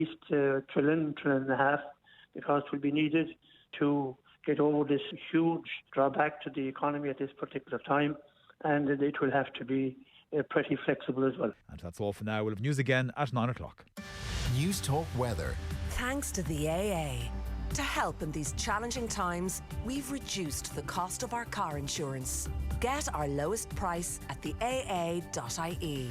least trillion and a half, because it will be needed to get over this huge drawback to the economy at this particular time, and it will have to be pretty flexible as well. And that's all for now. We'll have news again at 9 o'clock. News Talk Weather. Thanks to the AA. To help in these challenging times, we've reduced the cost of our car insurance. Get our lowest price at the AA.ie.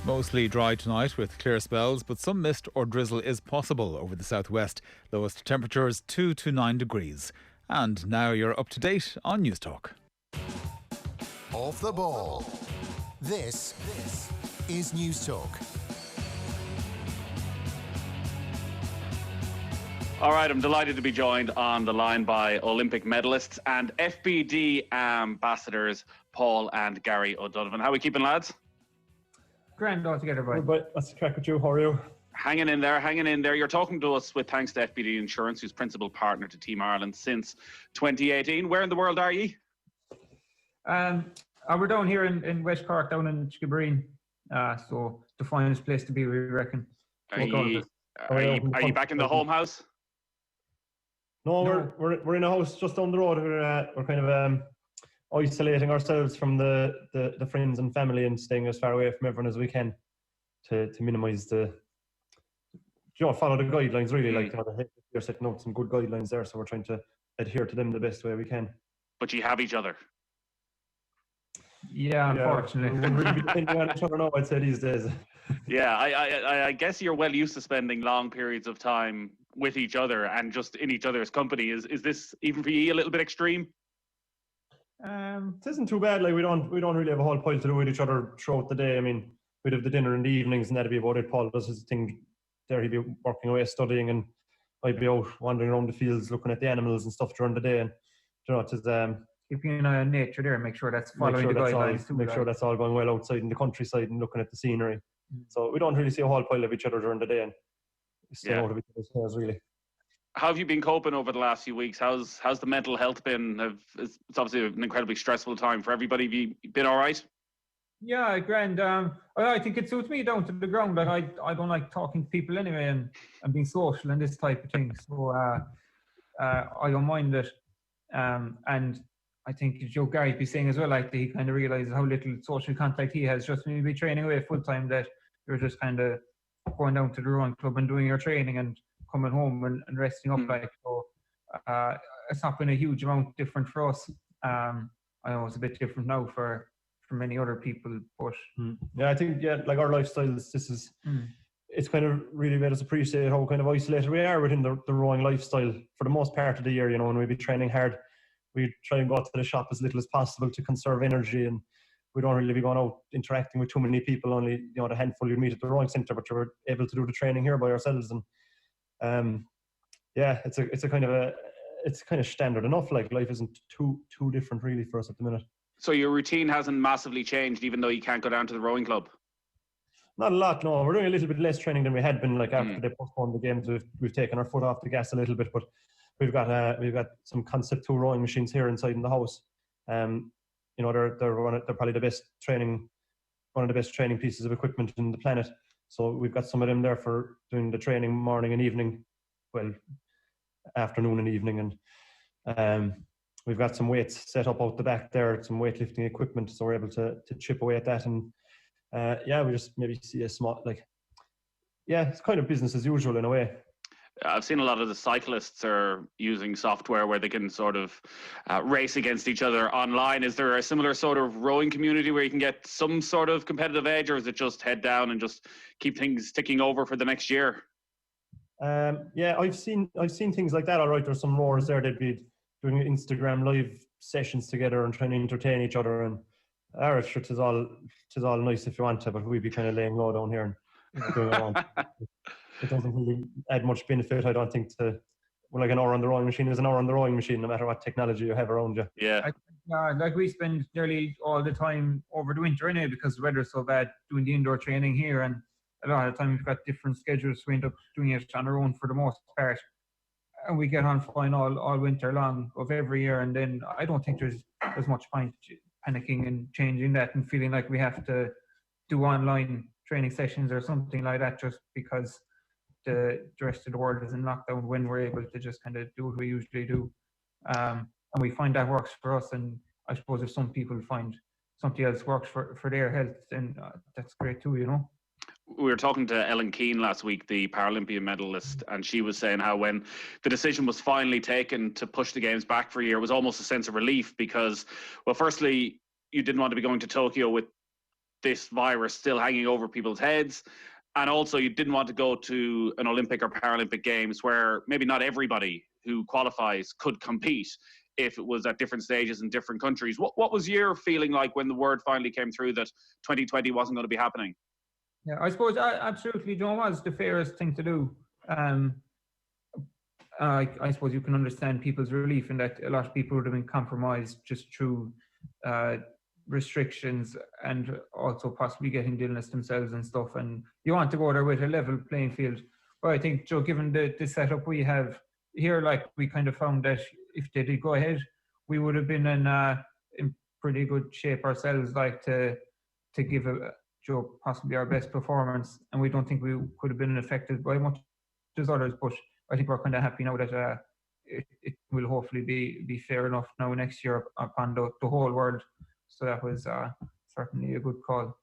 Mostly dry tonight with clear spells, but some mist or drizzle is possible over the southwest. Lowest temperatures 2 to 9 degrees. And now you're up to date on News Talk. Off the ball. This is News Talk. All right, I'm delighted to be joined on the line by Olympic medalists and FBD ambassadors Paul and Gary O'Donovan. How are we keeping, lads? Grand all together, boy. But what's the crack with you? How are you? Hanging in there. You're talking to us with thanks to FBD Insurance, who's principal partner to Team Ireland since 2018. Where in the world are ye? We're down here in West Cork, down in Skibbereen. So the finest place to be, we reckon. Are you back in the home house? No, we're in a house just down the road. We're kind of isolating ourselves from the friends and family and staying as far away from everyone as we can to minimise the, follow the guidelines really. Like, they're setting out some good guidelines there, so we're trying to adhere to them the best way we can. But you have each other. Yeah, unfortunately. We're really depending on each other now, I'd say, these days. Yeah, I guess you're well used to spending long periods of time with each other and just in each other's company. Is this even for you a little bit extreme? It isn't too bad. Like, we don't really have a whole pile to do with each other throughout the day. I mean, we'd have the dinner in the evenings and that'd be about it. Paul does his thing there. He'd be working away studying, and I'd be out wandering around the fields looking at the animals and stuff during the day. And it's keeping an eye on nature there, make sure that's following the guidelines. Make sure that's all going well outside in the countryside and looking at the scenery. So we don't really see a whole pile of each other during the day, and stay out of each other's hairs, really. How have you been coping over the last few weeks? How's the mental health been? It's obviously an incredibly stressful time for everybody. Have you been all right? Yeah, grand. I think it suits me down to the ground. Like, I don't like talking to people anyway, and being social and this type of thing. So I don't mind it. And I think Joe Gary'd be saying as well, like, that he kind of realises how little social contact he has just when you be training away full time, that you're just kind of going down to the rowing club and doing your training and coming home and resting up. Like, so it's not been a huge amount different for us. I know it's a bit different now for many other people, but yeah, I think like our lifestyles, it's kind of really made us appreciate how kind of isolated we are within the rowing lifestyle for the most part of the year. And we'd be training hard, we try and go out to the shop as little as possible to conserve energy, and we don't really be going out interacting with too many people. Only the handful you meet at the rowing centre, but you're able to do the training here by ourselves. And it's kind of standard enough. Like, life isn't too different really for us at the minute. So your routine hasn't massively changed, even though you can't go down to the rowing club? Not a lot, no. We're doing a little bit less training than we had been. Like, after they postponed the games, we've taken our foot off the gas a little bit, but we've got some Concept 2 rowing machines here inside in the house. They're probably the best training, one of the best training pieces of equipment in the planet. So we've got some of them there for doing the training morning and evening, well, afternoon and evening, and we've got some weights set up out the back there, some weightlifting equipment, so we're able to chip away at that. And we just maybe see a small, it's kind of business as usual in a way. I've seen a lot of the cyclists are using software where they can sort of race against each other online. Is there a similar sort of rowing community where you can get some sort of competitive edge, or is it just head down and just keep things ticking over for the next year? I've seen things like that. All right, there's some rowers there. They'd be doing Instagram live sessions together and trying to entertain each other. And tis all nice if you want to, but we'd be kind of laying low down here and doing our own. It doesn't really add much benefit, I don't think, like an hour on the rowing machine is an hour on the rowing machine, no matter what technology you have around you. Yeah. Like, we spend nearly all the time over the winter anyway, because the weather's so bad, doing the indoor training here, and a lot of the time we've got different schedules. We end up doing it on our own for the most part, and we get on fine all winter long of every year. And then I don't think there's much point panicking and changing that and feeling like we have to do online training sessions or something like that, just because the rest of the world is in lockdown, when we're able to just kind of do what we usually do. And we find that works for us. And I suppose if some people find something else works for their health, then that's great too, you know. We were talking to Ellen Keane last week, the Paralympian medalist, and she was saying how when the decision was finally taken to push the games back for a year, it was almost a sense of relief because, well, firstly, you didn't want to be going to Tokyo with this virus still hanging over people's heads. And also you didn't want to go to an Olympic or Paralympic Games where maybe not everybody who qualifies could compete if it was at different stages in different countries. What was your feeling like when the word finally came through that 2020 wasn't going to be happening? Yeah, I suppose absolutely, John, was the fairest thing to do. I suppose you can understand people's relief in that a lot of people would have been compromised just through restrictions and also possibly getting the illness themselves and stuff. And you want to go there with a level playing field. But I think, Joe, given the setup we have here, like we kind of found that if they did go ahead, we would have been in pretty good shape ourselves, like to give Joe possibly our best performance. And we don't think we could have been affected by much as others. But I think we're kind of happy now that it will hopefully be fair enough now next year upon the whole world. So that was certainly a good call.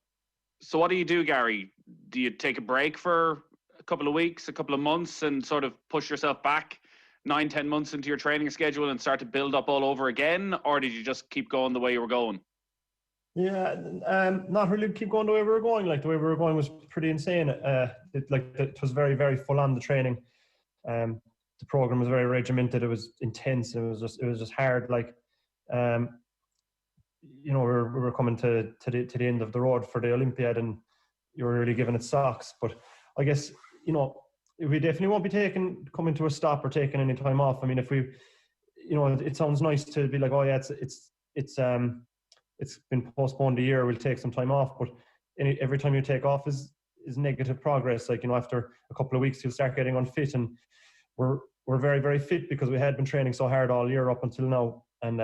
So what do you do, Gary? Do you take a break for a couple of weeks, a couple of months, and sort of push yourself back 9-10 months into your training schedule and start to build up all over again? Or did you just keep going the way you were going? Yeah, not really keep going the way we were going. Like the way we were going was pretty insane. It was very, very full on, the training. The program was very regimented. It was intense. It was just hard. Like, we were coming to the end of the road for the Olympiad, and you were really giving it socks. But I guess, we definitely won't be coming to a stop or taking any time off. I mean, if we, it sounds nice to be like, oh yeah, it's been postponed a year, we'll take some time off. But every time you take off is negative progress. Like, after a couple of weeks, you'll start getting unfit, and we're very, very fit because we had been training so hard all year up until now. And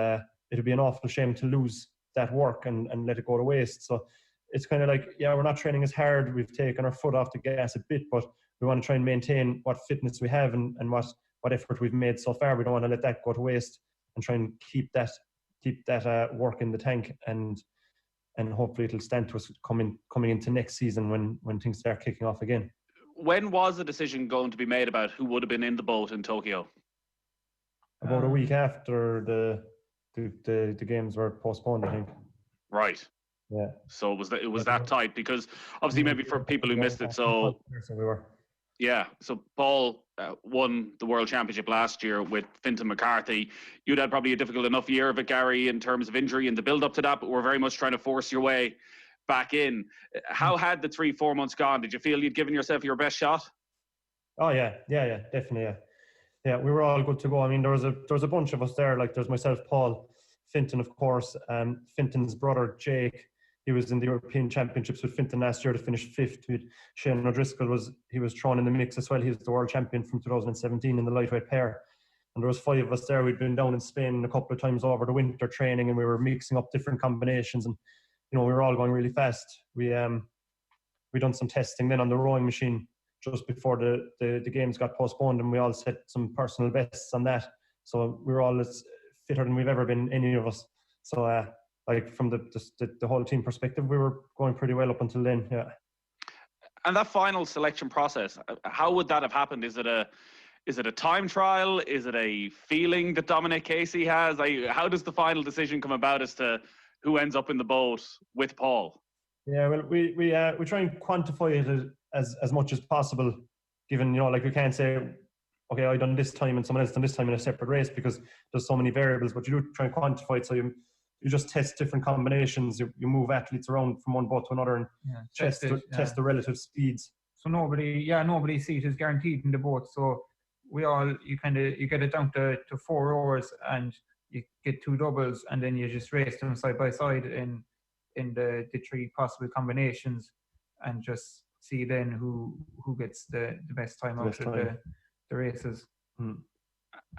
it'd be an awful shame to lose that work and let it go to waste. So it's kind of like, yeah, we're not training as hard. We've taken our foot off the gas a bit, but we want to try and maintain what fitness we have and what effort we've made so far. We don't want to let that go to waste and try and keep that work in the tank, and hopefully it'll stand to us coming into next season when things start kicking off again. When was the decision going to be made about who would have been in the boat in Tokyo? About a week after the games were postponed, I think. Right. Yeah. So it was that tight, because obviously maybe for people who missed it. So we were. Yeah. So Paul won the World Championship last year with Fintan McCarthy. You'd had probably a difficult enough year of it, Gary, in terms of injury and the build up to that, but we're very much trying to force your way back in. How had the 3-4 months gone? Did you feel you'd given yourself your best shot? Oh yeah, definitely. Yeah, we were all good to go. I mean, there was a bunch of us there. Like, there's myself, Paul, Fintan, of course, Fintan's brother Jake. He was in the European Championships with Fintan last year to finish 5th. Shane O'Driscoll was thrown in the mix as well. He was the world champion from 2017 in the lightweight pair. And there was 5 of us there. We'd been down in Spain a couple of times over the winter training, and we were mixing up different combinations, and we were all going really fast. We done some testing then on the rowing machine just before the games got postponed, and we all set some personal bests on that. So we were all as fitter than we've ever been, any of us. So like, from the whole team perspective, we were going pretty well up until then. Yeah. And that final selection process, how would that have happened? Is it a time trial? Is it a feeling that Dominic Casey has? How does the final decision come about as to who ends up in the boat with Paul? Yeah, well, we try and quantify it as much as possible, given, like, we can't say, okay, I done this time and someone else done this time in a separate race, because there's so many variables. But you do try and quantify it, so you just test different combinations. You move athletes around from one boat to another and test the relative speeds. So nobody's seat is guaranteed in the boat. So you get it down to 4 rowers, and you get 2 doubles, and then you just race them side by side in the 3 possible combinations, and just see then who gets the best time out of the races.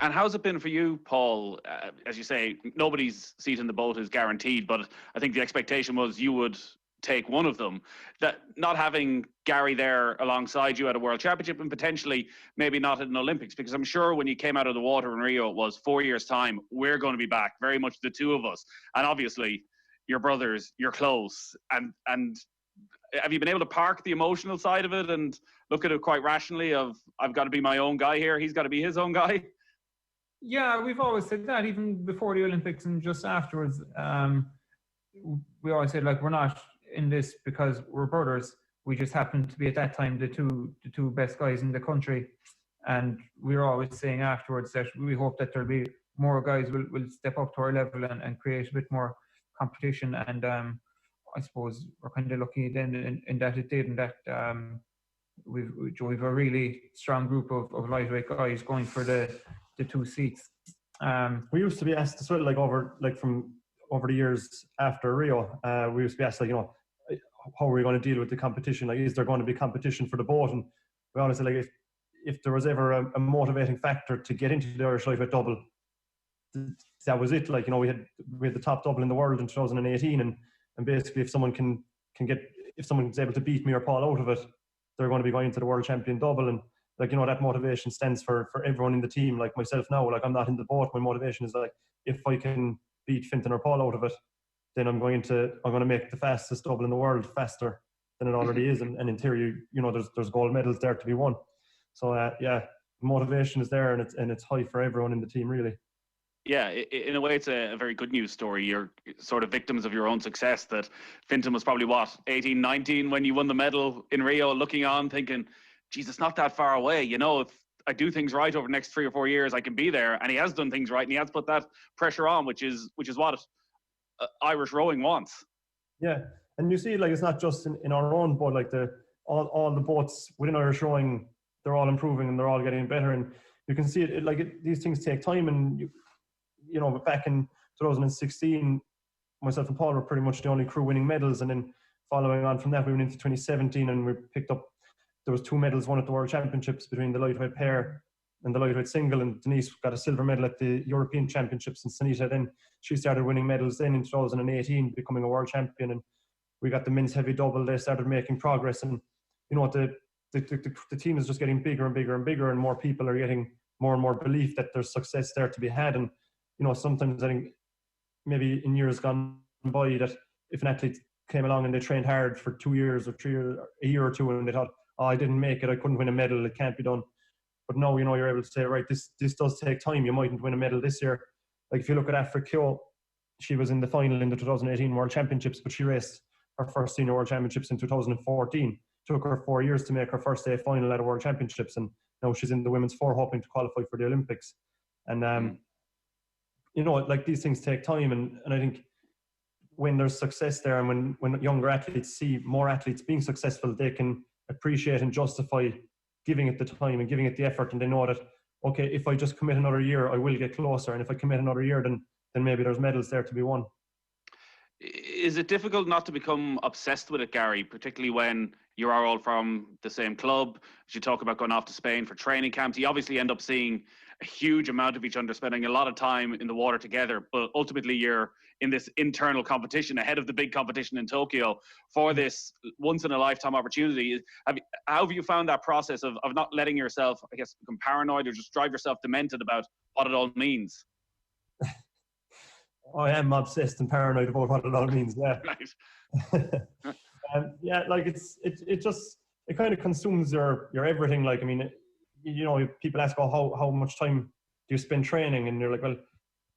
And how's it been for you, Paul? As you say, nobody's seat in the boat is guaranteed, but I think the expectation was you would take one of them, that not having Gary there alongside you at a World Championship and potentially maybe not at an Olympics, because I'm sure when you came out of the water in Rio, it was 4 years' time, we're going to be back, very much the two of us. And obviously, you're brothers, you're close. And have you been able to park the emotional side of it and look at it quite rationally of, I've got to be my own guy here, he's got to be his own guy? Yeah, we've always said that, even before the Olympics and just afterwards. We always said, like, we're not in this because we're brothers. We just happened to be at that time the two best guys in the country. And we were always saying afterwards that we hope that there'll be more guys will step up to our level and create a bit more competition. And I suppose we're kind of lucky then in that it did, and that we've a really strong group of lightweight guys going for the 2 seats. We used to be asked as well, over the years after Rio, we used to be asked, how are we going to deal with the competition? Like, is there going to be competition for the boat? And we always said, if there was ever a motivating factor to get into the Irish lightweight double, that was it. We had the top double in the world in 2018, and basically if someone is able to beat me or Paul out of it, they're going to be going into the world champion double. And that motivation stands for everyone in the team. Like myself now, I'm not in the boat. My motivation is if I can beat Fintan or Paul out of it, then I'm going to make the fastest double in the world faster than it already is. And in theory, there's gold medals there to be won. So motivation is there, and it's high for everyone in the team, really. Yeah, in a way, it's a very good news story. You're sort of victims of your own success. That Fintan was probably, 18, 19 when you won the medal in Rio, looking on, thinking, geez, it's not that far away. If I do things right over the next 3 or 4 years, I can be there. And he has done things right, and he has put that pressure on, which is what Irish rowing wants. Yeah, and you see, it's not just in our own boat. All the boats within Irish rowing, they're all improving and they're all getting better. And you can see it. These things take time, and but back in 2016, myself and Paul were pretty much the only crew winning medals. And then following on from that, we went into 2017 and we picked up, there was 2 medals won at the World Championships between the lightweight pair and the lightweight single. And Denise got a silver medal at the European Championships. And Sanita, then she started winning medals then in 2018, becoming a world champion. And we got the men's heavy double. They started making progress. And, the team is just getting bigger and bigger and bigger, and more people are getting more and more belief that there's success there to be had. And, sometimes I think maybe in years gone by that if an athlete came along and they trained hard for 2 years or 3 years, a year or two, and they thought, I didn't make it, I couldn't win a medal, it can't be done. But now, you're able to say, right, this does take time. You mightn't win a medal this year. If you look at Afra Kyo, she was in the final in the 2018 World Championships, but she raced her first senior World Championships in 2014. Took her 4 years to make her first day final at a World Championships, and now she's in the women's 4 hoping to qualify for the Olympics. And these things take time, and I think when there's success there, and when younger athletes see more athletes being successful, they can appreciate and justify giving it the time and giving it the effort, and they know that, okay, if I just commit another year, I will get closer, and if I commit another year, then maybe there's medals there to be won. Is it difficult not to become obsessed with it, Gary, particularly when you are all from the same club? As you talk about going off to Spain for training camps, you obviously end up seeing a huge amount of each other, spending a lot of time in the water together, but ultimately you're in this internal competition ahead of the big competition in Tokyo for this once-in-a-lifetime opportunity. How have you found that process of not letting yourself, I guess, become paranoid or just drive yourself demented about what it all means? I am obsessed and paranoid about what it all means. Yeah. Right. It kind of consumes your everything. People ask, how much time do you spend training? And you're like, well,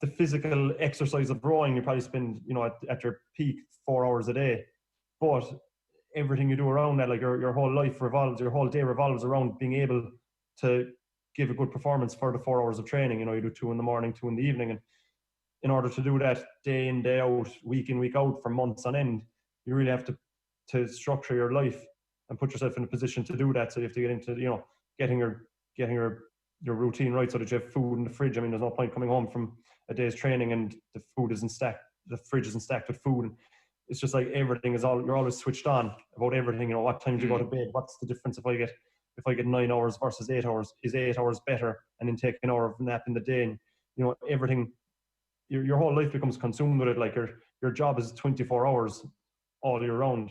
the physical exercise of rowing, you probably spend, at your peak 4 hours a day. But everything you do around that, your whole life revolves, your whole day revolves around being able to give a good performance for the 4 hours of training. You do 2 in the morning, 2 in the evening. And in order to do that day in, day out, week in, week out for months on end, you really have to structure your life and put yourself in a position to do that. So you have to get into, getting your routine right so that you have food in the fridge. There's no point coming home from a day's training and the fridge isn't stacked with food. And it's just everything you're always switched on about everything. What time do you go to bed? What's the difference if I get 9 hours versus 8 hours? Is 8 hours better? And then take an hour of nap in the day. And, everything, your whole life becomes consumed with it. Your job is 24 hours all year round.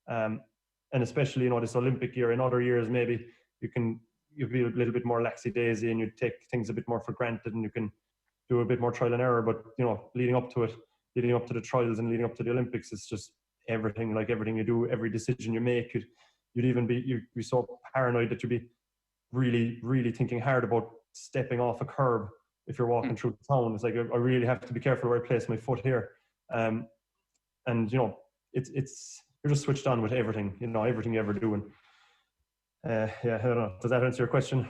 And especially, you know, this Olympic year. In other years, maybe you'd be a little bit more laxy-daisy and you'd take things a bit more for granted and you can do a bit more trial and error. But, you know, leading up to the trials and leading up to the Olympics, it's just everything you do, every decision you make, you'd be so paranoid that you'd be really, really thinking hard about stepping off a curb if you're walking through the town. It's like, I really have to be careful where I place my foot here. And, you know, it's you're just switched on with everything, you know, everything you ever do. And yeah, I don't know. Does that answer your question?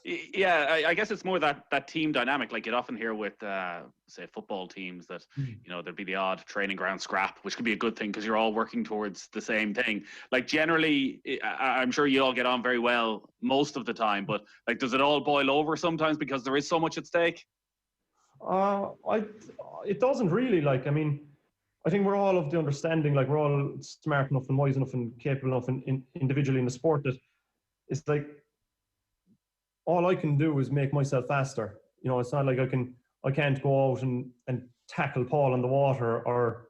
Yeah, I guess it's more that team dynamic. Like you'd often hear with, say, football teams that, you know, there'd be the odd training ground scrap, which could be a good thing because you're all working towards the same thing. Like generally, I'm sure you all get on very well most of the time, but like, does it all boil over sometimes because there is so much at stake? It doesn't really. Like, I mean, I think we're all of the understanding, like we're all smart enough and wise enough and capable enough in individually in the sport that it's like all I can do is make myself faster. You know, it's not like I can't go out and tackle Paul in the water or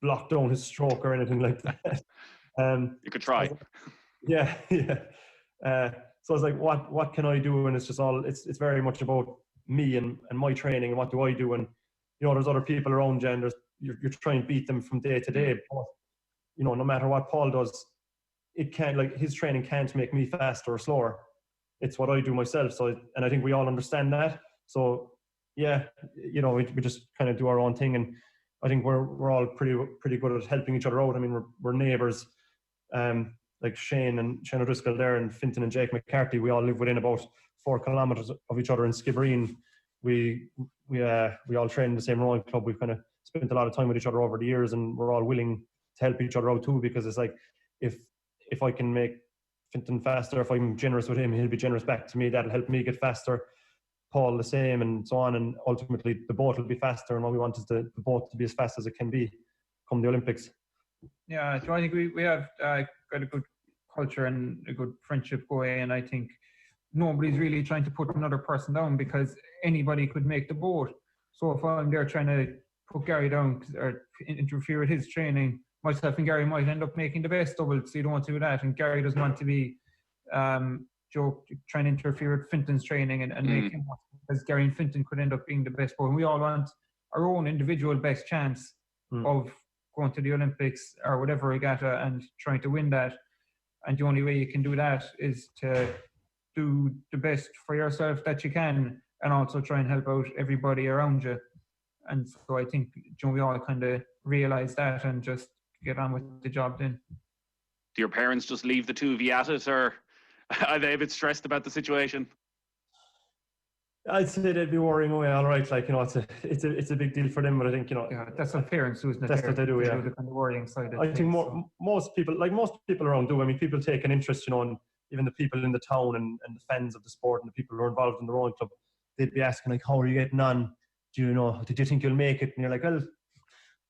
block down his stroke or anything like that. You could try. Yeah. So it's like, what can I do? And it's just it's very much about me and my training and what do I do. And, you know, there's other people around you and you're trying to beat them from day to day. But, you know, no matter what Paul does, it can't, like, his training can't make me faster or slower. It's what I do myself. So, and I think we all understand that. So, yeah, you know, we just kind of do our own thing. And I think we're all pretty good at helping each other out. I mean, we're neighbours. Like Shane O'Driscoll there and Fintan and Jake McCarthy, we all live within about 4 kilometres of each other in Skibbereen. We all train in the same rowing club. We've kind of spent a lot of time with each other over the years, and we're all willing to help each other out too, because it's like if I can make Fintan faster, if I'm generous with him, he'll be generous back to me. That'll help me get faster. Paul the same, and so on. And ultimately, the boat will be faster. And what we want is the boat to be as fast as it can be come the Olympics. Yeah, so I think we have got a good culture and a good friendship going, and I think nobody's really trying to put another person down because anybody could make the boat. So if I'm there trying to put Gary down or interfere with his training, myself and Gary might end up making the best double, so you don't want to do that. And Gary doesn't want to be trying to interfere with Fintan's training and make him, because Gary and Fintan could end up being the best boat. And we all want our own individual best chance of going to the Olympics or whatever regatta and trying to win that. And the only way you can do that is to do the best for yourself that you can, and also try and help out everybody around you. And so I think, we all kind of realise that and just get on with the job then. Do your parents just leave the two of you at it, or are they a bit stressed about the situation? I'd say they'd be worrying away all right. Like, you know, it's a big deal for them, but I think, you know, yeah, that's what parents do, isn't it? That's what they do, yeah. The kind of worrying side of I think most people around do. I mean, people take an interest, you know, and even the people in the town and the fans of the sport and the people who are involved in the rowing club, they'd be asking, like, how are you getting on? Do you know, did you think you'll make it? And you're like, well,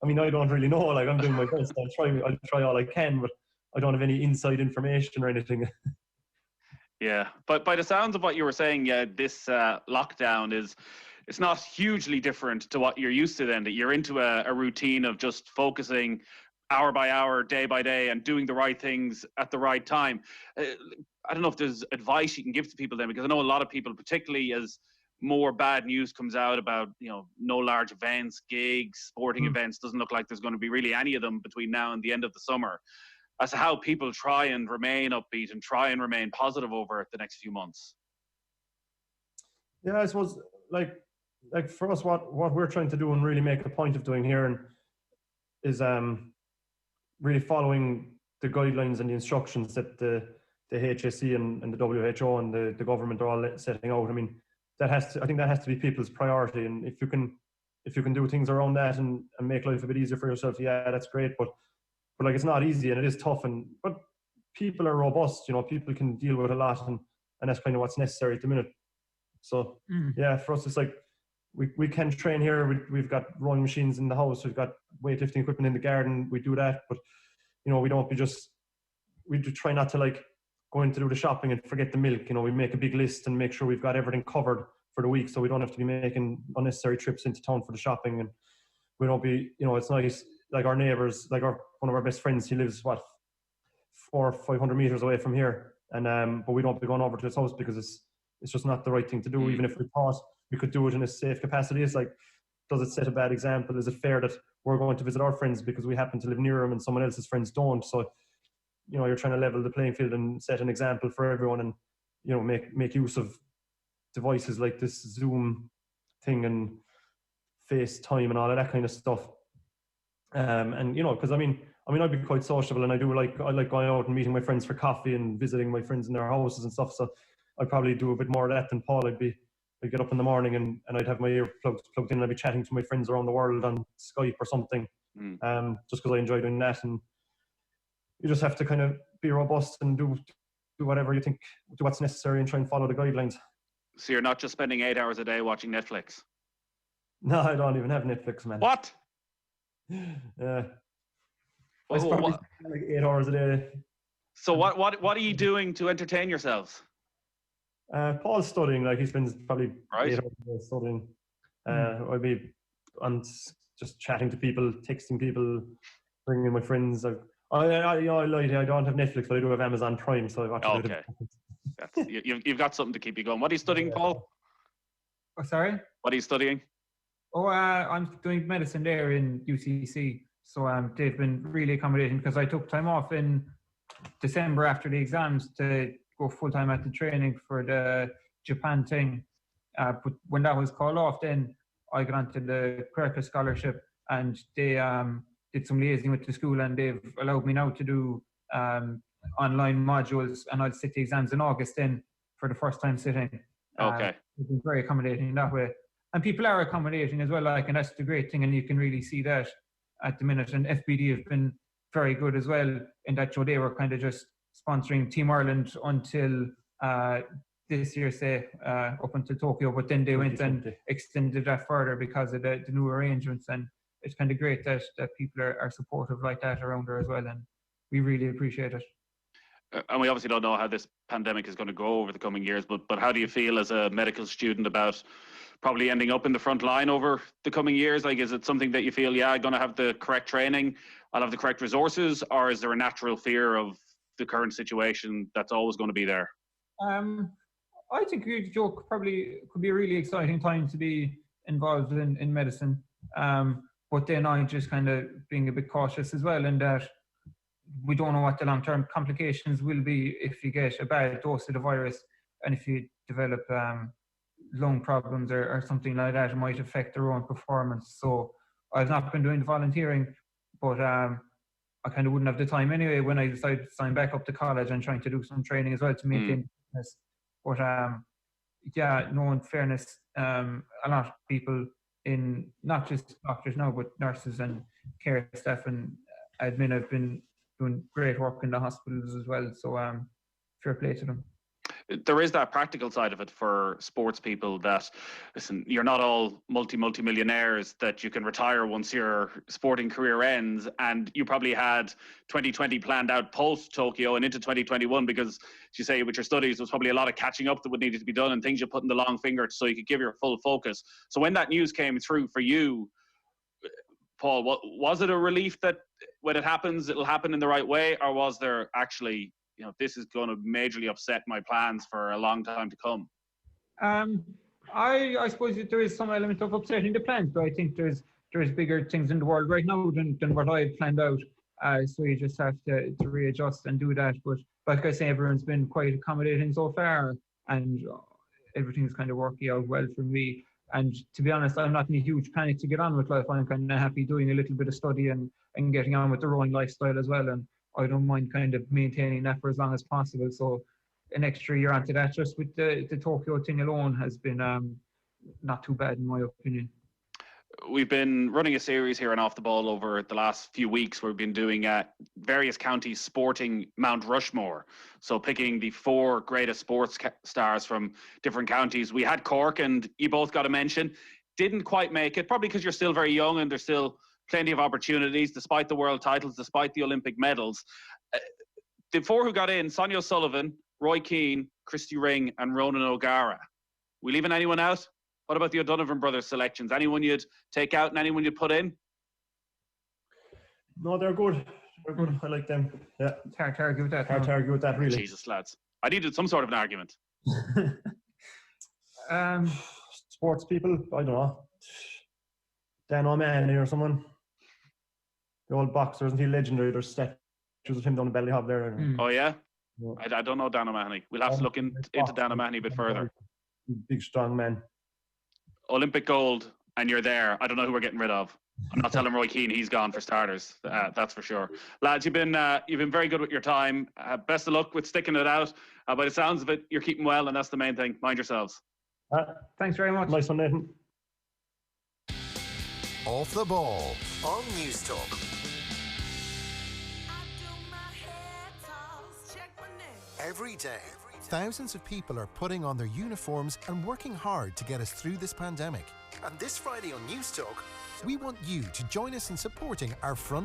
I mean, I don't really know. Like, I'm doing my best. I'll try all I can, but I don't have any inside information or anything. Yeah, but by the sounds of what you were saying, this lockdown it's not hugely different to what you're used to then, that you're into a routine of just focusing hour by hour, day by day, and doing the right things at the right time. I don't know if there's advice you can give to people then, because I know a lot of people, particularly as more bad news comes out about, you know, no large events, gigs, sporting events, doesn't look like there's going to be really any of them between now and the end of the summer, as to how people try and remain upbeat and try and remain positive over the next few months. Yeah, I suppose, like for us, what we're trying to do and really make a point of doing here is really following the guidelines and the instructions that the HSE and the WHO and the government are all setting out. I mean, I think that has to be people's priority. And if you can do things around that and make life a bit easier for yourself, yeah, that's great. But like, it's not easy and it is tough. But people are robust, you know, people can deal with a lot, and that's kind of what's necessary at the minute. So yeah, for us, it's like we can train here. We've got rowing machines in the house. We've got weightlifting equipment in the garden. We do that, but you know, we do try not to like go in to do the shopping and forget the milk. You know, we make a big list and make sure we've got everything covered for the week, so we don't have to be making unnecessary trips into town for the shopping. And we don't be, you know, it's nice like our neighbours, like one of our best friends, he lives 400 or 500 meters away from here, and but we don't be going over to his house because it's just not the right thing to do. Even if we thought we could do it in a safe capacity, it's like, does it set a bad example? Is it fair that we're going to visit our friends because we happen to live near them and someone else's friends don't? So, you're trying to level the playing field and set an example for everyone, and make use of devices like this Zoom thing and FaceTime and all of that kind of stuff. And because I mean I'd be quite sociable, and I like going out and meeting my friends for coffee and visiting my friends in their houses and stuff. So I'd probably do a bit more of that than Paul. I'd get up in the morning and I'd have my earplugs plugged in, and I'd be chatting to my friends around the world on Skype or something. Just because I enjoy doing that. And you just have to kind of be robust and do whatever you think, do what's necessary, and try and follow the guidelines. So you're not just spending 8 hours a day watching Netflix? No, I don't even have Netflix, man. What? Yeah. I probably spend like 8 hours a day. So what are you doing to entertain yourselves? Paul's studying. Like, he spends probably 8 hours a day studying. I'd be on just chatting to people, texting people, bringing my friends. I lied. I don't have Netflix, but I do have Amazon Prime, so I watch it. Okay. You've got something to keep you going. What are you studying, Paul? Oh, sorry? What are you studying? Oh, I'm doing medicine there in UCC. So they've been really accommodating, because I took time off in December after the exams to go full-time at the training for the Japan thing. But when that was called off, then I got onto the Quercus scholarship, and they did some liaising with the school, and they've allowed me now to do online modules, and I'll sit the exams in August then for the first time sitting. Okay. They've been very accommodating in that way. And people are accommodating as well, and that's the great thing, and you can really see that at the minute. And FBD have been very good as well, in that they were kind of just sponsoring Team Ireland until this year, say, up until Tokyo, but then they went and extended that further because of the new arrangements. And it's kind of great that people are supportive like that around there as well, and we really appreciate it. And we obviously don't know how this pandemic is going to go over the coming years, but how do you feel as a medical student about probably ending up in the front line over the coming years? Like, is it something that you feel, I'm going to have the correct training, I'll have the correct resources, or is there a natural fear of the current situation that's always going to be there? I think Joe probably could be a really exciting time to be involved in medicine. But then I'm just kind of being a bit cautious as well, in that we don't know what the long-term complications will be if you get a bad dose of the virus, and if you develop lung problems or something like that, it might affect their own performance. So I've not been doing volunteering, but I kind of wouldn't have the time anyway when I decided to sign back up to college and trying to do some training as well to maintain fitness. But in fairness, a lot of people, in not just doctors now, but nurses and care staff and admin, have been doing great work in the hospitals as well. So fair play to them. There is that practical side of it for sports people, that, listen, you're not all multi-millionaires that you can retire once your sporting career ends, and you probably had 2020 planned out post Tokyo and into 2021, because, as you say, with your studies, there was probably a lot of catching up that would need to be done and things you put in the long finger so you could give your full focus. So when that news came through for you, Paul, was it a relief that when it happens, it'll happen in the right way, or was there actually, this is going to majorly upset my plans for a long time to come? I suppose that there is some element of upsetting the plans, but I think there's bigger things in the world right now than what I had planned out. So you just have to readjust and do that. But like I say, everyone's been quite accommodating so far, and everything's kind of working out well for me. And to be honest, I'm not in a huge panic to get on with life. I'm kind of happy doing a little bit of study and getting on with the rowing lifestyle as well. And I don't mind kind of maintaining that for as long as possible. So an extra year onto that, just with the Tokyo thing alone, has been not too bad in my opinion. We've been running a series here on Off the Ball over the last few weeks. We've been doing various counties sporting Mount Rushmore. So picking the 4 greatest sports stars from different counties. We had Cork, and you both got a mention. Didn't quite make it, probably because you're still very young and there's still plenty of opportunities, despite the world titles, despite the Olympic medals. The 4 who got in: Sonia O'Sullivan, Roy Keane, Christy Ring, and Ronan O'Gara. We leaving anyone out? What about the O'Donovan brothers selections? Anyone you'd take out and anyone you'd put in? No, they're good. They're good. I like them. Yeah. It's hard to argue with that. Hard to argue with that, really. Jesus, lads. I needed some sort of an argument. Sports people, I don't know. Dan O'Mahony or someone. The old boxer, isn't he legendary? There's statues of him down the belly hub there. Oh, yeah? I don't know Dan O'Mahony. We'll have to look into Dan O'Mahony a bit further. Big, strong man. Olympic gold, and you're there. I don't know who we're getting rid of. I'm not telling Roy Keane he's gone for starters. That's for sure. Lads, you've been very good with your time. Best of luck with sticking it out. By the sounds of it, you're keeping well, and that's the main thing. Mind yourselves. Thanks very much. Nice one, Nathan. Off the Ball on News Talk. Every day, thousands of people are putting on their uniforms and working hard to get us through this pandemic. And this Friday on News Talk, we want you to join us in supporting our front